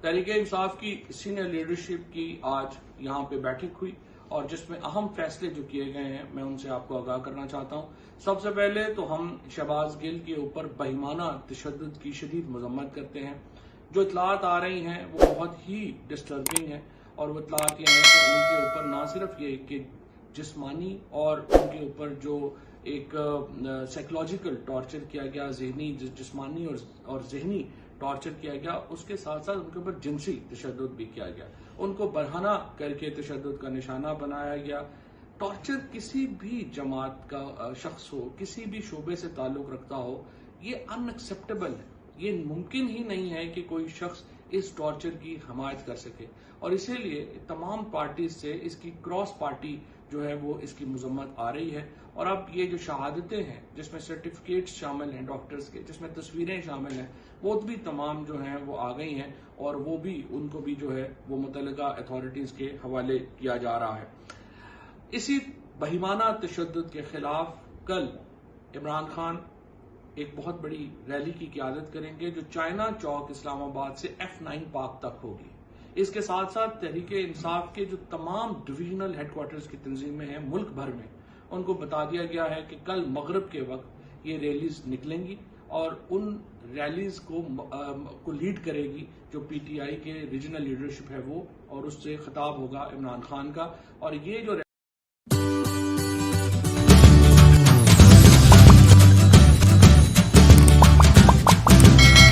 तहरीक इंसाफ की senior leadership की आज यहाँ पे बैठक हुई और जिसमें अहम फैसले जो किए गए हैं मैं उनसे आपको आगाह करना चाहता हूँ। सबसे पहले तो हम शहबाज गिल के ऊपर बेईमाना तशद्दुद की शदीद मजम्मत करते हैं। जो इतलात आ रही हैं वो बहुत ही डिस्टर्बिंग है और वो इतलात ये हैं कि उनके ऊपर ना सिर्फ ये कि जिस्मानी और उनके ऊपर जो एक साइकोलॉजिकल टॉर्चर किया गया, जहनी जिस्मानी और जहनी टॉर्चर किया गया, उसके साथ साथ उनके ऊपर जिनसी तशद्दुद भी किया गया। उनको बरहना करके तशद्दुद का निशाना बनाया गया। टॉर्चर किसी भी जमात का शख्स हो, किसी भी शोबे से ताल्लुक रखता हो, ये अनएक्सेप्टेबल है। ये मुमकिन ही नहीं है कि कोई शख्स इस टॉर्चर की हमायत कर सके और इसीलिए तमाम पार्टी से इसकी क्रॉस पार्टी जो है वो इसकी मजम्मत आ रही है। और अब ये जो शहादतें हैं जिसमें सर्टिफिकेट्स शामिल हैं डॉक्टर्स के, जिसमें तस्वीरें शामिल हैं, वो भी तमाम जो हैं वो आ गई हैं और वो भी उनको भी जो है वो मुतल्लिका अथॉरिटीज के हवाले किया जा रहा है। इसी बेईमाना तशद्दुद के खिलाफ कल इमरान खान एक बहुत बड़ी रैली की क़यादत करेंगे जो चाइना चौक इस्लामाबाद से F9 पार्क तक होगी। इसके साथ साथ तहरीक इंसाफ के जो तमाम डिवीजनल हेडक्वार्टर्स की तंजीमें हैं मुल्क भर में, उनको बता दिया गया है कि कल मगरिब के वक्त ये रैलीज निकलेंगी और उन रैलीज को लीड करेगी जो PTI के रीजनल लीडरशिप है वो, और उससे खिताब होगा इमरान खान का। और ये जो